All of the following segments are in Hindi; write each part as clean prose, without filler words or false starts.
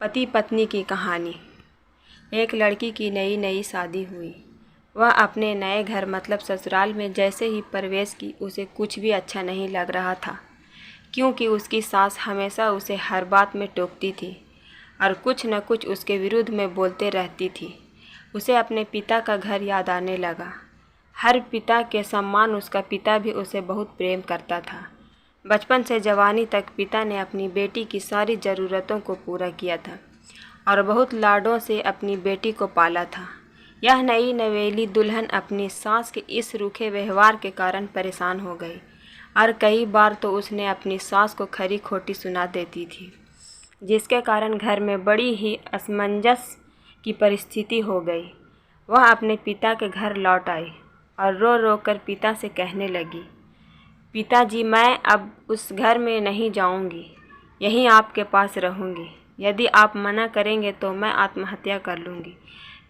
पति पत्नी की कहानी। एक लड़की की नई नई शादी हुई। वह अपने नए घर मतलब ससुराल में जैसे ही प्रवेश की उसे कुछ भी अच्छा नहीं लग रहा था, क्योंकि उसकी सास हमेशा उसे हर बात में टोकती थी और कुछ न कुछ उसके विरुद्ध में बोलते रहती थी। उसे अपने पिता का घर याद आने लगा। हर पिता के समान उसका पिता भी उसे बहुत प्रेम करता था। बचपन से जवानी तक पिता ने अपनी बेटी की सारी ज़रूरतों को पूरा किया था और बहुत लाडों से अपनी बेटी को पाला था। यह नई नवेली दुल्हन अपनी सास के इस रूखे व्यवहार के कारण परेशान हो गई और कई बार तो उसने अपनी सास को खरी खोटी सुना देती थी, जिसके कारण घर में बड़ी ही असमंजस की परिस्थिति हो गई। वह अपने पिता के घर लौट आई और रो रो कर पिता से कहने लगी, पिताजी, मैं अब उस घर में नहीं जाऊंगी, यहीं आपके पास रहूंगी। यदि आप मना करेंगे तो मैं आत्महत्या कर लूँगी।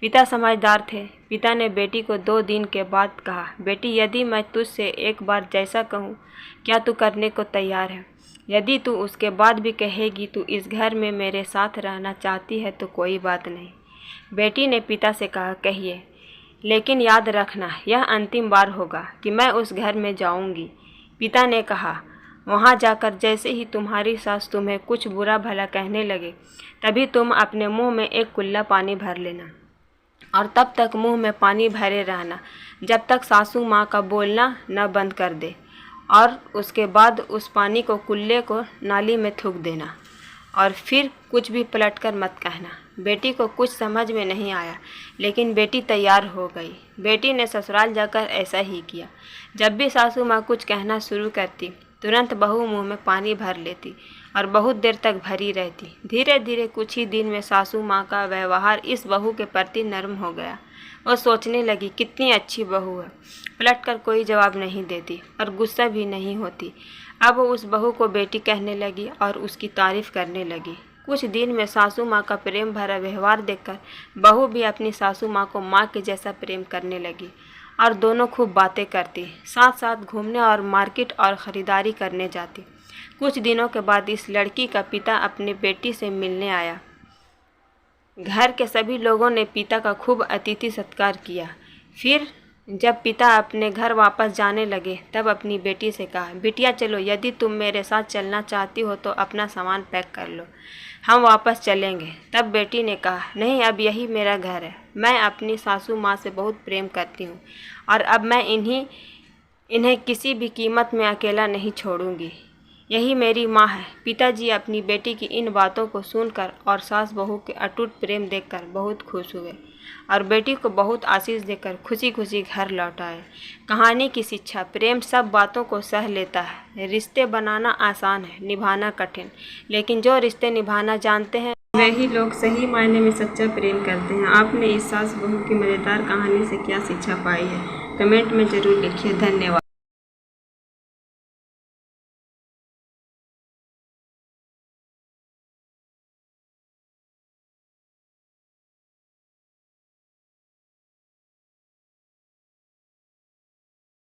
पिता समझदार थे। पिता ने बेटी को 2 दिन के बाद कहा, बेटी, यदि मैं तुझसे एक बार जैसा कहूँ, क्या तू करने को तैयार है? यदि तू उसके बाद भी कहेगी तू इस घर में मेरे साथ रहना चाहती है तो कोई बात नहीं। बेटी ने पिता से कहा, कहिए, लेकिन याद रखना यह अंतिम बार होगा कि मैं उस घर में जाऊंगी। पिता ने कहा, वहाँ जाकर जैसे ही तुम्हारी सास तुम्हें कुछ बुरा भला कहने लगे, तभी तुम अपने मुंह में एक कुल्ला पानी भर लेना और तब तक मुंह में पानी भरे रहना जब तक सासू माँ का बोलना न बंद कर दे, और उसके बाद उस पानी को कुल्ले को नाली में थूक देना और फिर कुछ भी पलटकर मत कहना। बेटी को कुछ समझ में नहीं आया, लेकिन बेटी तैयार हो गई। बेटी ने ससुराल जाकर ऐसा ही किया। जब भी सासू माँ कुछ कहना शुरू करती, तुरंत बहू मुंह में पानी भर लेती और बहुत देर तक भरी रहती। धीरे धीरे कुछ ही दिन में सासू माँ का व्यवहार इस बहू के प्रति नर्म हो गया। वो सोचने लगी, कितनी अच्छी बहू है, पलटकर कोई जवाब नहीं देती और गुस्सा भी नहीं होती। अब वो उस बहू को बेटी कहने लगी और उसकी तारीफ करने लगी। कुछ दिन में सासू माँ का प्रेम भरा व्यवहार देखकर बहू भी अपनी सासू माँ को माँ के जैसा प्रेम करने लगी और दोनों खूब बातें करती, साथ साथ घूमने और मार्केट और ख़रीदारी करने जाती। कुछ दिनों के बाद इस लड़की का पिता अपनी बेटी से मिलने आया। घर के सभी लोगों ने पिता का खूब अतिथि सत्कार किया। फिर जब पिता अपने घर वापस जाने लगे तब अपनी बेटी से कहा, बिटिया चलो, यदि तुम मेरे साथ चलना चाहती हो तो अपना सामान पैक कर लो, हम वापस चलेंगे। तब बेटी ने कहा, नहीं, अब यही मेरा घर है। मैं अपनी सासू माँ से बहुत प्रेम करती हूँ और अब मैं इन्हें किसी भी कीमत में अकेला नहीं छोड़ूंगी। यही मेरी माँ है। पिताजी अपनी बेटी की इन बातों को सुनकर और सास बहू के अटूट प्रेम देखकर बहुत खुश हुए और बेटी को बहुत आशीष देकर खुशी खुशी घर लौट आए। कहानी की शिक्षा, प्रेम सब बातों को सह लेता है। रिश्ते बनाना आसान है, निभाना कठिन, लेकिन जो रिश्ते निभाना जानते हैं वही लोग सही मायने में सच्चा प्रेम करते हैं। आपने इस सास बहू की मज़ेदार कहानी से क्या शिक्षा पाई है? कमेंट में ज़रूर लिखिए। धन्यवाद।